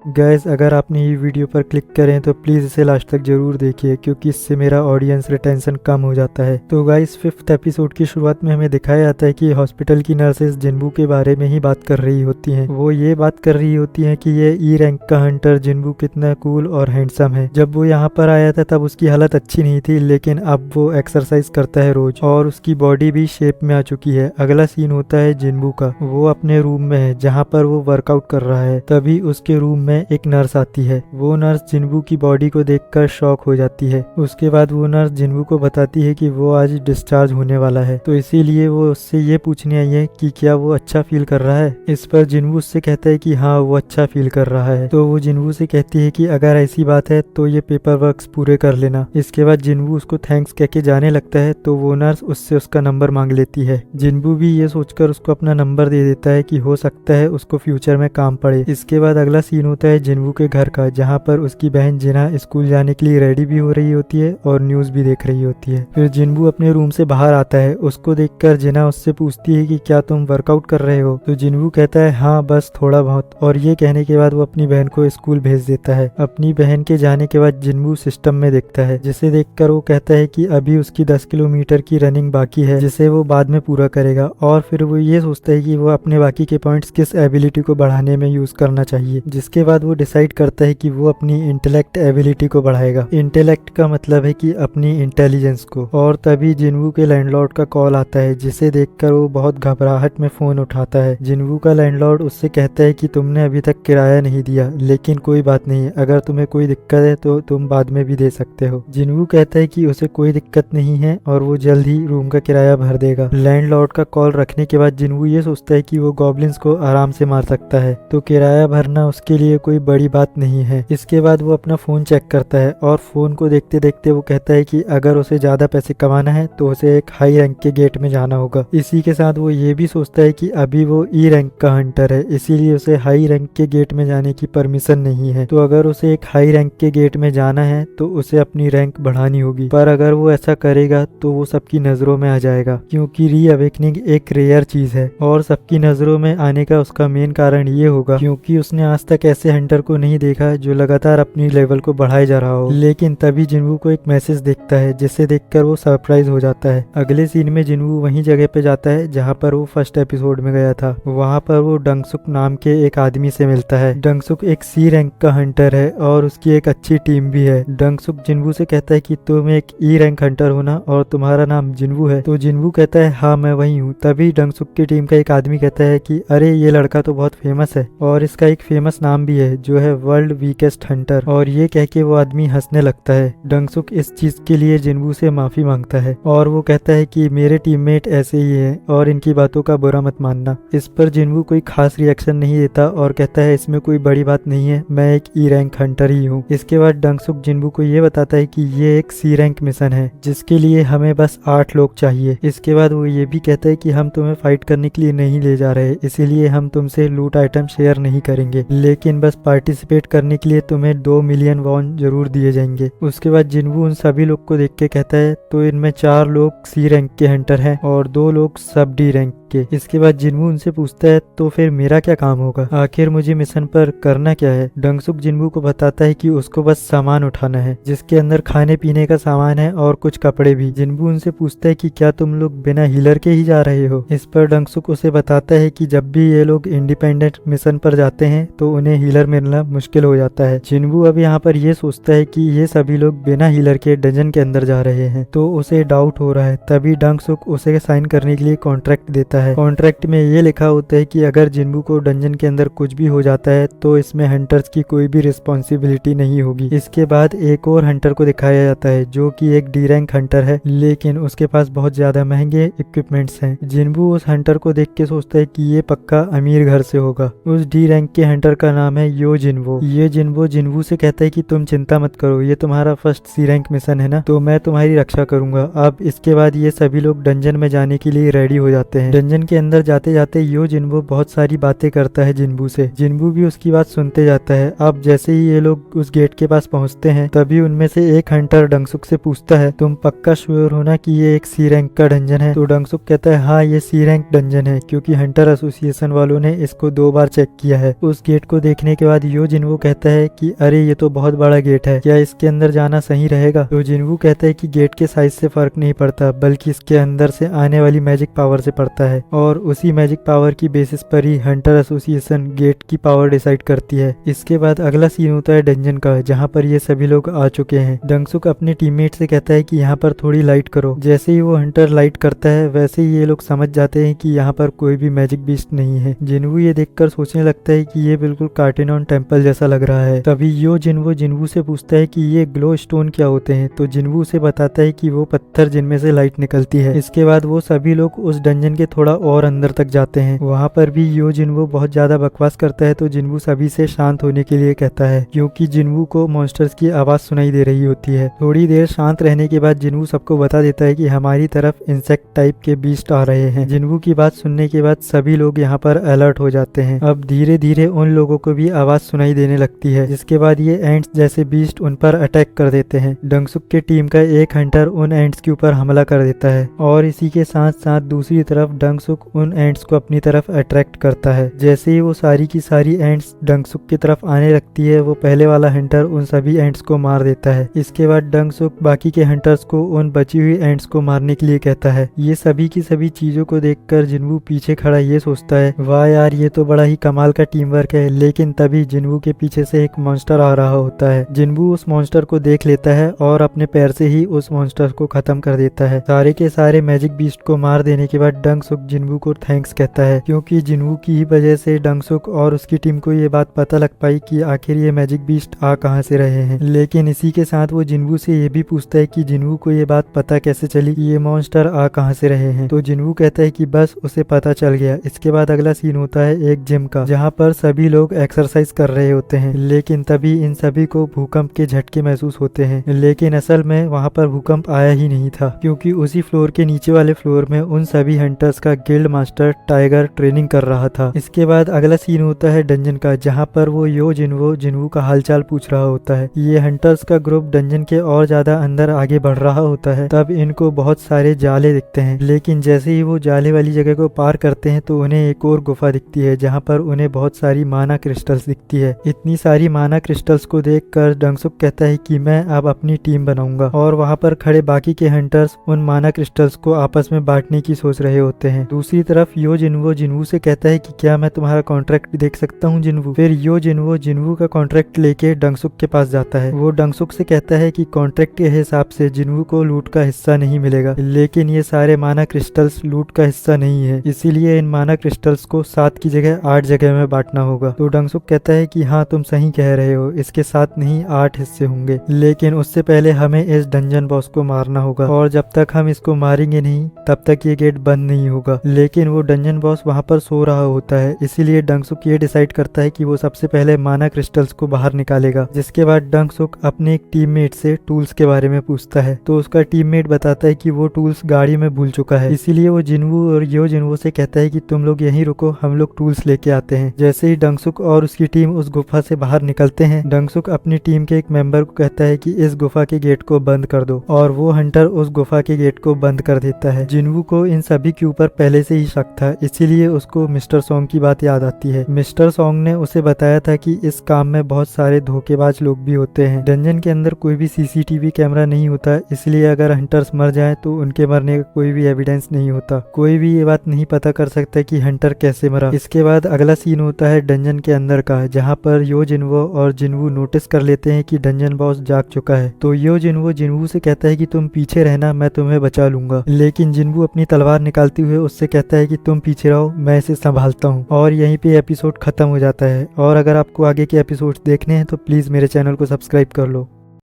Guys अगर आपने ये वीडियो पर क्लिक करें तो प्लीज़ इसे लास्ट तक जरूर देखिए क्योंकि इससे मेरा ऑडियंस रिटेंशन कम हो जाता है। तो गाइस 5th एपिसोड की शुरुआत में हमें दिखाया जाता है कि हॉस्पिटल की नर्सेस जिन्बू के बारे में ही बात कर रही होती हैं। वो ये बात कर रही होती हैं कि ये ई रैंक का हंटर जिन्बू कितना कूल और हैंडसम है। जब वो यहाँ पर आया था तब उसकी हालत अच्छी नहीं थी, लेकिन अब वो एक्सरसाइज करता है रोज और उसकी बॉडी भी शेप में आ चुकी है। अगला सीन होता है जिन्बू का। वो अपने रूम में है जहाँ पर वो वर्कआउट कर रहा है। तभी उसके रूम में एक नर्स आती है। वो नर्स जिन्बू की बॉडी को देखकर शॉक हो जाती है। उसके बाद वो नर्स जिन्बू को बताती है कि वो आज डिस्चार्ज होने वाला है, तो इसीलिए वो उससे ये पूछने आई है कि क्या वो अच्छा फील कर रहा है। इस पर जिन्बू उससे कहता है कि हाँ वो अच्छा फील कर रहा है। तो वो जिन्बू से कहती है कि अगर ऐसी बात है तो ये पेपर वर्क्स पूरे कर लेना। इसके बाद जिन्बू उसको थैंक्स कह के जाने लगता है तो वो नर्स उससे उसका नंबर मांग लेती है। जिन्बू भी ये सोचकर उसको अपना नंबर दे देता है कि हो सकता है उसको फ्यूचर में काम पड़े। इसके बाद अगला सीन होता है जिन्बू के घर का, जहाँ पर उसकी बहन जिना स्कूल जाने के लिए रेडी भी हो रही होती है और न्यूज भी देख रही होती है। फिर जिन्बू अपने रूम से बाहर आता है। उसको देखकर जिना उससे पूछती है कि क्या तुम वर्कआउट कर रहे हो। तो जिन्बू कहता है हाँ बस थोड़ा बहुत, और ये कहने के बाद वो अपनी बहन को स्कूल भेज देता है। अपनी बहन के जाने के बाद जिन्बू सिस्टम में देखता है, जिसे देखकर वो कहता है कि अभी उसकी 10 किलोमीटर की रनिंग बाकी है जिसे वो बाद में पूरा करेगा। और फिर वो ये सोचता है कि वो अपने बाकी के पॉइंट्स किस एबिलिटी को बढ़ाने में यूज करना चाहिए। जिसके बाद वो डिसाइड करता है कि वो अपनी इंटेलेक्ट एबिलिटी को बढ़ाएगा। इंटेलेक्ट का मतलब है कि अपनी इंटेलिजेंस को। और तभी जिन्बू के लैंडलॉर्ड का कॉल आता है, जिसे देखकर वो बहुत घबराहट में फोन उठाता है। जिन्बू का लैंडलॉर्ड उससे कहता है कि तुमने अभी तक किराया नहीं दिया, लेकिन कोई बात नहीं, अगर तुम्हें कोई दिक्कत है तो तुम बाद में भी दे सकते हो। जिन्बू कहता है कि उसे कोई दिक्कत नहीं है और वो जल्द ही रूम का किराया भर देगा। लैंडलॉर्ड का कॉल रखने के बाद जिन्बू ये सोचता है कि वो गॉब्लिन्स को आराम से मार सकता है, तो किराया भरना उसके लिए कोई बड़ी बात नहीं है। इसके बाद वो अपना फोन चेक करता है और फोन को देखते देखते वो कहता है कि अगर उसे ज्यादा पैसे कमाना है तो उसे एक हाई रैंक के गेट में जाना होगा। इसी के साथ वो ये भी सोचता है कि अभी वो ई रैंक का हंटर है, इसीलिए उसे हाई रैंक के गेट में जाने की परमिशन नहीं है। तो अगर उसे एक हाई रैंक के गेट में जाना है तो उसे अपनी रैंक बढ़ानी होगी, पर अगर वो ऐसा करेगा तो वो सबकी नजरों में आ जाएगा, क्योंकि री अवेकनिंग एक रेयर चीज है और सबकी नजरों में आने का उसका मेन कारण ये होगा क्योंकि उसने आज तक ऐसे हंटर को नहीं देखा जो लगातार अपनी लेवल को बढ़ाए जा रहा हो। लेकिन तभी जिन्बू को एक मैसेज दिखता है, जिसे देखकर वो सरप्राइज हो जाता है। अगले सीन में जिन्बू वही जगह पे जाता है जहाँ पर वो फर्स्ट एपिसोड में गया था। वहाँ पर वो डंगसुक नाम के एक आदमी से मिलता है। डंगसुक एक सी रैंक का हंटर है और उसकी एक अच्छी टीम भी है। डंगसुक जिन्बू से कहता है कि तुम एक ई रैंक हंटर हो ना और तुम्हारा नाम जिन्बू है। तो जिन्बू कहता है हाँ मैं वही हूँ। तभी डंगसुक की टीम का एक आदमी कहता है कि अरे ये लड़का तो बहुत फेमस है और इसका एक फेमस नाम भी है जो है वर्ल्ड वीकेस्ट हंटर। और ये कह के वो आदमी हंसने लगता है। डंगसुक इस चीज के लिए जिन्बू से माफी मांगता है और वो कहता है कि मेरे टीममेट ऐसे ही है और इनकी बातों का बुरा मत मानना। इस पर जिन्बू कोई खास रिएक्शन नहीं देता और कहता है इसमें कोई बड़ी बात नहीं है, मैं एक ई रैंक हंटर ही हूँ। इसके बाद डंगसुक जिन्बू को ये बताता है कि ये एक सी रैंक मिशन है जिसके लिए हमें बस 8 लोग चाहिए। इसके बाद वो ये भी कहता है कि हम तुम्हें फाइट करने के लिए नहीं ले जा रहे, इसीलिए हम तुमसे लूट आइटम शेयर नहीं करेंगे, लेकिन बस पार्टिसिपेट करने के लिए तुम्हें 2 मिलियन वॉन जरूर दिए जाएंगे। उसके बाद जिन्बू उन सभी लोग को देख के कहता है तो इनमें 4 लोग सी रैंक के हंटर हैं और 2 लोग सब डी रैंक के। इसके बाद जिन्बू उनसे पूछता है तो फिर मेरा क्या काम होगा, आखिर मुझे मिशन पर करना क्या है। डंगसुक जिन्बू को बताता है कि उसको बस सामान उठाना है, जिसके अंदर खाने पीने का सामान है और कुछ कपड़े भी। जिन्बू उनसे पूछता है कि क्या तुम लोग बिना हीलर के ही जा रहे हो। इस पर डंगसुक उसे बताता है कि जब भी ये लोग इंडिपेंडेंट मिशन पर जाते हैं तो उन्हें हीलर मिलना मुश्किल हो जाता है। जिन्बू अब यहाँ पर ये सोचता है कि ये सभी लोग बिना हीलर के डंजन के अंदर जा रहे हैं, तो उसे डाउट हो रहा है। तभी डंगसुक उसे साइन करने के लिए कॉन्ट्रैक्ट देता है। कॉन्ट्रैक्ट में ये लिखा होता है कि अगर जिन्बू को डंजन के अंदर कुछ भी हो जाता है तो इसमें हंटर्स की कोई भी रिस्पॉन्सिबिलिटी नहीं होगी। इसके बाद एक और हंटर को दिखाया जाता है जो कि एक डी रैंक हंटर है, लेकिन उसके पास बहुत ज्यादा महंगे इक्विपमेंट्स हैं। जिन्बू उस हंटर को देख के सोचता है कि ये पक्का अमीर घर से होगा। उस डी रैंक के हंटर का नाम है यो जिन्वो। ये जिन्वो जिन्बू से कहता है कि तुम चिंता मत करो, ये तुम्हारा फर्स्ट सी रैंक मिशन है ना, तो मैं तुम्हारी रक्षा करूंगा। अब इसके बाद ये सभी लोग डंजन में जाने के लिए रेडी हो जाते हैं। डंजन के अंदर जाते जाते यो जिन्वो बहुत सारी बातें करता है जिन्बू से। जिन्बू भी उसकी बात सुनते जाता है। अब जैसे ही ये लोग उस गेट के पास पहुंचते हैं तभी उनमें से एक हंटर डंगसुक से पूछता है, तुम पक्का श्योर हो ना कि ये एक सी रैंक का डंजन है? तो डंगसुक कहता है, हाँ ये सी रैंक डंजन है, क्योंकि हंटर एसोसिएशन वालों ने इसको 2 बार चेक किया है। उस गेट को देखने के बाद यो जिन्वो कहता है कि अरे ये तो बहुत बड़ा गेट है, क्या इसके अंदर जाना सही रहेगा? तो जिन्वो कहता है कि गेट के साइज से फर्क नहीं पड़ता, बल्कि इसके अंदर से आने वाली मैजिक पावर से पड़ता है, और उसी मैजिक पावर की बेसिस पर ही हंटर एसोसिएशन गेट की पावर डिसाइड करती है। इसके बाद अगला सीन होता है डंजन का, जहाँ पर ये सभी लोग आ चुके हैं। डंगसुक अपने टीममेट से कहता है कि यहाँ पर थोड़ी लाइट करो। जैसे ही वो हंटर लाइट करता है वैसे ही ये लोग समझ जाते हैं कि यहाँ पर कोई भी मैजिक बीस्ट नहीं है। जिन्वू ये देखकर सोचने लगता है कि ये बिल्कुल कार्टेन ऑन टेम्पल जैसा लग रहा है। तभी यो जिन्वो जिन्वू से पूछता है कि ये ग्लो स्टोन क्या होते हैं? तो जिन्वू उसे बताता है कि वो पत्थर जिनमें से लाइट निकलती है। इसके बाद वो सभी लोग उस डंजन के थोड़ा और अंदर तक जाते हैं। वहाँ पर भी यो जिन्वो बहुत ज्यादा बकवास करता है, तो जिन्वू सभी से शांत होने के लिए कहता है, क्योंकि जिन्वू को मॉन्स्टर्स की आवाज सुनाई दे रही होती है। थोड़ी देर शांत रहने के बाद जिन्वू सबको बता देता है कि हमारी तरफ इंसेक्ट टाइप के बीस्ट आ रहे हैं। जिन्वू की बात सुनने के बाद सभी लोग यहाँ पर अलर्ट हो जाते हैं। अब धीरे धीरे उन लोगों को भी आवाज सुनाई देने लगती है, जिसके बाद ये एंट्स जैसे बीस्ट उन पर अटैक कर देते हैं। डंगसुक के टीम का एक हंटर उन एंट्स के ऊपर हमला कर देता है, और इसी के साथ साथ दूसरी तरफ डंगसुक उन एंट्स को अपनी तरफ अट्रैक्ट करता है। जैसे ही वो सारी की सारी एंट्स डंगसुक की तरफ आने लगती है, वो पहले वाला हंटर उन सभी एंट्स को मार देता है। इसके बाद डंगसुक बाकी के हंटर्स को उन बची हुई एंट्स को मारने के लिए कहता है। ये सभी की सभी चीजों को देखकर जिन्वू पीछे खड़ा ये सोचता है, वाह यार ये तो बड़ा ही कमाल का टीम वर्क है। लेकिन तभी जिन्वू के पीछे से एक मॉन्स्टर आ रहा होता है। जिन्वू उस मॉन्स्टर को देख लेता है और अपने पैर से ही उस मॉन्स्टर को खत्म कर देता है। सारे के सारे मैजिक बीस्ट को मार देने के बाद डंगसुक जिन्वू को थैंक्स कहता है, क्योंकि जिन्वू की ही वजह से डंगसुक और उसकी टीम को ये बात पता लग पाई कि आखिर ये मैजिक बीस्ट आ कहां से रहे हैं। लेकिन इसी के साथ वो जिन्वू से ये भी पूछता है कि जिन्वू को ये बात पता कैसे चली कि ये मॉन्स्टर आ कहां से रहे हैं। तो जिन्वू कहता है कि बस उसे पता चल गया। इसके बाद अगला सीन होता है एक जिम का, जहाँ पर सभी लोग एक्सरसाइज कर रहे होते हैं। लेकिन तभी इन सभी को भूकंप के झटके महसूस होते हैं। लेकिन असल में वहाँ पर भूकंप आया ही नहीं था, क्योंकि उसी फ्लोर के नीचे वाले फ्लोर में उन सभी हंटर्स का गिल्ड मास्टर टाइगर ट्रेनिंग कर रहा था। इसके बाद अगला सीन होता है डंजन का, जहाँ पर वो यो जिन्वू का हालचाल पूछ रहा होता है। ये हंटर्स का ग्रुप डंजन के और ज्यादा अंदर आगे बढ़ रहा होता है। तब इनको बहुत सारे जाले दिखते हैं, लेकिन जैसे ही वो जाले वाली जगह को पार करते हैं तो उन्हें एक और गुफा दिखती है, जहाँ पर उन्हें बहुत सारी माना क्रिस्टल्स दिखती है। इतनी सारी माना क्रिस्टल्स को देखकर डंगसुक कहता है कि मैं अब अपनी टीम बनाऊंगा, और वहाँ पर खड़े बाकी के हंटर्स उन माना क्रिस्टल्स को आपस में बांटने की सोच रहे होते हैं। दूसरी तरफ यो जिन्वू से कहता है कि क्या मैं तुम्हारा कॉन्ट्रैक्ट देख सकता हूँ जिन्वू। फिर यो जिन्वू का कॉन्ट्रैक्ट लेके डंगसुक के पास जाता है। वो डंगसुक से कहता है कि कॉन्ट्रैक्ट के हिसाब से जिन्वू को लूट का हिस्सा नहीं मिलेगा, लेकिन ये सारे माना क्रिस्टल्स लूट का हिस्सा नहीं है, इसीलिए इन माना क्रिस्टल्स को 7 की जगह 8 जगह में बांटना होगा। तो डंगसुक कहता है कि हाँ तुम सही कह रहे हो, इसके 7 नहीं 8 हिस्से होंगे, लेकिन उससे पहले हमें इस डंजन बॉस को मारना होगा, और जब तक हम इसको मारेंगे नहीं तब तक ये गेट बंद नहीं होगा। लेकिन वो डंजन बॉस वहाँ पर सो रहा होता है, इसीलिए डंगसुक ये डिसाइड करता है कि वो सबसे पहले माना क्रिस्टल्स को बाहर निकालेगा। जिसके बाद डंगसुक अपने एक टीममेट से टूल्स के बारे में पूछता है, तो उसका टीममेट बताता है कि वो टूल्स गाड़ी में भूल चुका है। इसीलिए वो जिन्वू और यो जिन्वू से कहता है कि तुम लोग यहीं रुको, हम लोग टूल्स लेके आते हैं। जैसे ही डंगसुक और उसकी टीम उस गुफा से बाहर निकलते हैं, डंगसुक अपनी टीम के एक मेंबर को कहता है कि इस गुफा के गेट को बंद कर दो, और वो हंटर उस गुफा के गेट को बंद कर देता है। जिन्वू को इन सभी के ऊपर पहले से ही शक था, इसीलिए उसको मिस्टर सॉन्ग की बात याद आती है। मिस्टर सॉन्ग ने उसे बताया था कि इस काम में बहुत सारे धोखेबाज लोग भी होते हैं। डंजन के अंदर कोई भी सीसीटीवी कैमरा नहीं होता, इसलिए अगर हंटर्स मर जाए तो उनके मरने का कोई भी एविडेंस नहीं होता। कोई भी ये बात नहीं पता कर सकता कि हंटर कैसे मरा। इसके बाद अगला सीन होता है डंजन के अंदर का, जहाँ पर यो जिन्वो और जिन्वू नोटिस कर लेते हैं कि डंजन बॉस जाग चुका है। तो यो जिन्वू से कहता है कि तुम पीछे रहना, मैं तुम्हें बचा लूंगा। लेकिन जिन्वू अपनी तलवार निकालते हुए उससे कहता है कि तुम पीछे रहो, मैं इसे संभालता हूँ। और यहीं पे एपिसोड खत्म हो जाता है। और अगर आपको आगे के एपिसोड्स देखने हैं तो प्लीज मेरे चैनल को सब्सक्राइब कर लो।